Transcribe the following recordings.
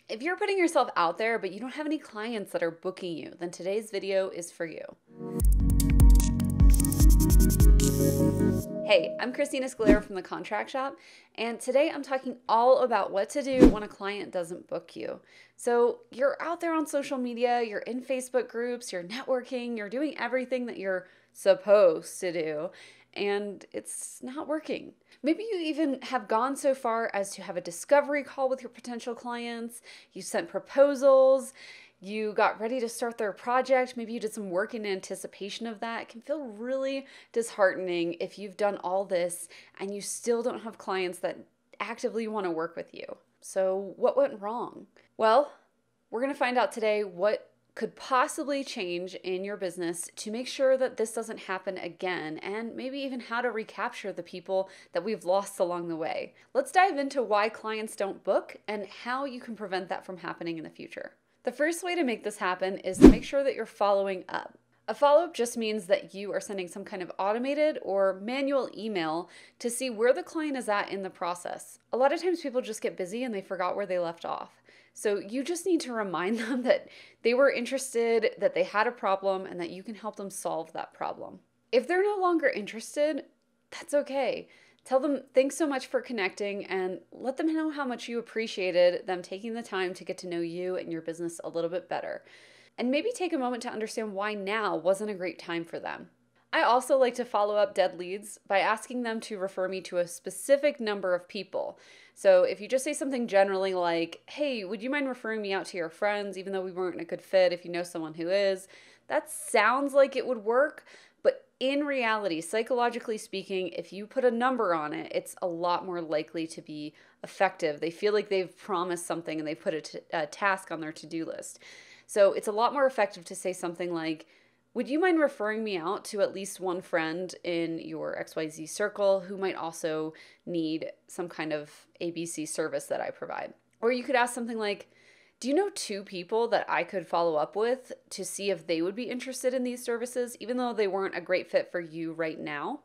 If you're putting yourself out there, but you don't have any clients that are booking you, then today's video is for you. Hey, I'm Christina Scalera from the Contract Shop, and today I'm talking all about what to do when a client doesn't book you. So you're out there on social media, you're in Facebook groups, you're networking, you're doing everything that you're supposed to do, and it's not working. Maybe you even have gone so far as to have a discovery call with your potential clients, you sent proposals, you got ready to start their project, maybe you did some work in anticipation of that. It can feel really disheartening if you've done all this and you still don't have clients that actively want to work with you. So what went wrong? Well, we're going to find out today what could possibly change in your business to make sure that this doesn't happen again, and maybe even how to recapture the people that we've lost along the way. Let's dive into why clients don't book and how you can prevent that from happening in the future. The first way to make this happen is to make sure that you're following up. A follow-up just means that you are sending some kind of automated or manual email to see where the client is at in the process. A lot of times people just get busy and they forgot where they left off. So you just need to remind them that they were interested, that they had a problem, and that you can help them solve that problem. If they're no longer interested, that's okay. Tell them thanks so much for connecting and let them know how much you appreciated them taking the time to get to know you and your business a little bit better. And maybe take a moment to understand why now wasn't a great time for them. I also like to follow up dead leads by asking them to refer me to a specific number of people. So if you just say something generally like, hey, would you mind referring me out to your friends, even though we weren't a good fit, if you know someone who is, that sounds like it would work. But in reality, psychologically speaking, if you put a number on it, it's a lot more likely to be effective. They feel like they've promised something and they put a task on their to-do list. So it's a lot more effective to say something like, would you mind referring me out to at least one friend in your XYZ circle who might also need some kind of ABC service that I provide? Or you could ask something like, do you know 2 people that I could follow up with to see if they would be interested in these services, even though they weren't a great fit for you right now?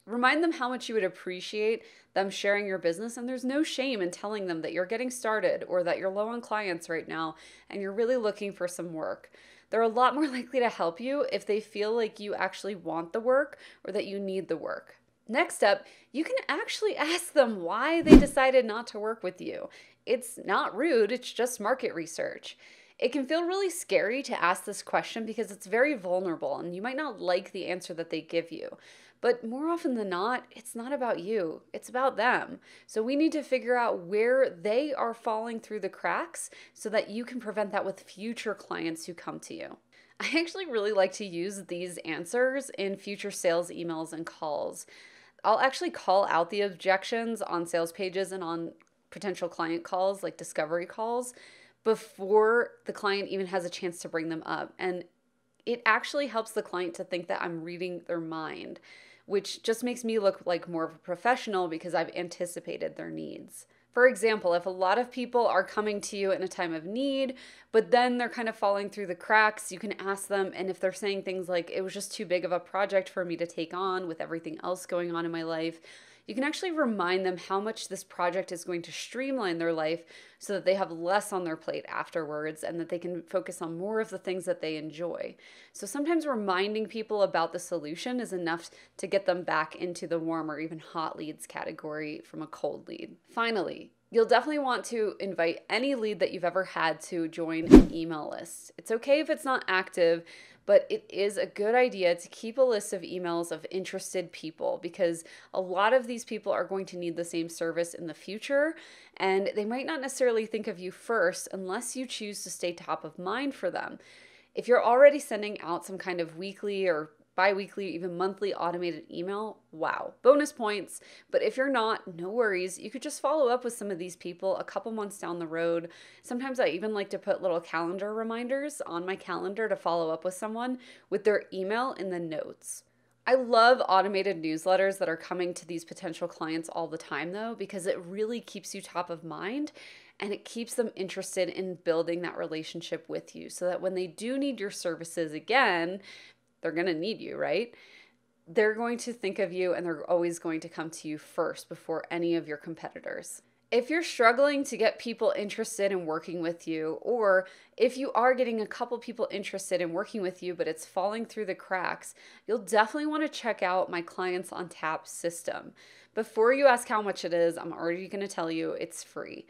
Remind them how much you would appreciate them sharing your business, and there's no shame in telling them that you're getting started or that you're low on clients right now and you're really looking for some work. They're a lot more likely to help you if they feel like you actually want the work or that you need the work. Next up, you can actually ask them why they decided not to work with you. It's not rude, it's just market research. It can feel really scary to ask this question because it's very vulnerable and you might not like the answer that they give you. But more often than not, it's not about you, it's about them. So we need to figure out where they are falling through the cracks so that you can prevent that with future clients who come to you. I actually really like to use these answers in future sales emails and calls. I'll actually call out the objections on sales pages and on potential client calls, like discovery calls, before the client even has a chance to bring them up. And it actually helps the client to think that I'm reading their mind, which just makes me look like more of a professional because I've anticipated their needs. For example, if a lot of people are coming to you in a time of need, but then they're kind of falling through the cracks, you can ask them, and if they're saying things like, it was just too big of a project for me to take on with everything else going on in my life, you can actually remind them how much this project is going to streamline their life so that they have less on their plate afterwards and that they can focus on more of the things that they enjoy. So sometimes reminding people about the solution is enough to get them back into the warm or even hot leads category from a cold lead. Finally, you'll definitely want to invite any lead that you've ever had to join an email list. It's okay if it's not active, but it is a good idea to keep a list of emails of interested people because a lot of these people are going to need the same service in the future, and they might not necessarily think of you first unless you choose to stay top of mind for them. If you're already sending out some kind of weekly or bi-weekly, even monthly automated email, wow, bonus points. But if you're not, no worries. You could just follow up with some of these people a couple months down the road. Sometimes I even like to put little calendar reminders on my calendar to follow up with someone with their email in the notes. I love automated newsletters that are coming to these potential clients all the time though, because it really keeps you top of mind and it keeps them interested in building that relationship with you so that when they do need your services again, they're going to need you, right? They're going to think of you and they're always going to come to you first before any of your competitors. If you're struggling to get people interested in working with you, or if you are getting a couple people interested in working with you, but it's falling through the cracks, you'll definitely want to check out my Clients on Tap system. Before you ask how much it is, I'm already going to tell you it's free.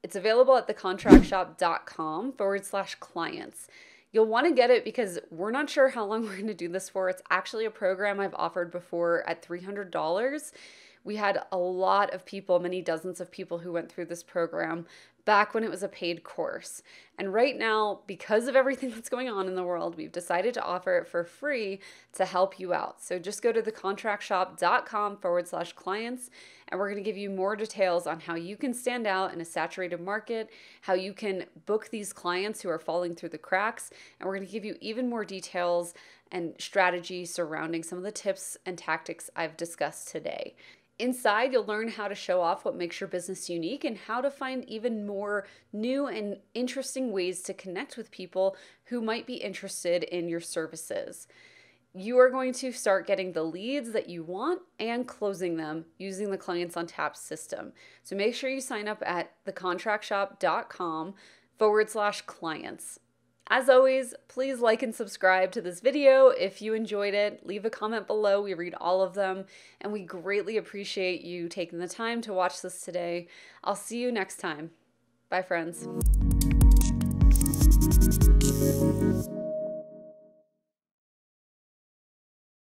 It's available at thecontractshop.com/clients. You'll want to get it because we're not sure how long we're going to do this for. It's actually a program I've offered before at $300. We had a lot of people, many dozens of people who went through this program back when it was a paid course. And right now, because of everything that's going on in the world, we've decided to offer it for free to help you out. So just go to thecontractshop.com/clients, and we're going to give you more details on how you can stand out in a saturated market, how you can book these clients who are falling through the cracks, and we're going to give you even more details and strategies surrounding some of the tips and tactics I've discussed today. Inside, you'll learn how to show off what makes your business unique and how to find even more new and interesting ways to connect with people who might be interested in your services. You are going to start getting the leads that you want and closing them using the Clients on Tap system. So make sure you sign up at thecontractshop.com/clients. As always, please like and subscribe to this video if you enjoyed it. Leave a comment below. We read all of them, and we greatly appreciate you taking the time to watch this today. I'll see you next time. Bye, friends.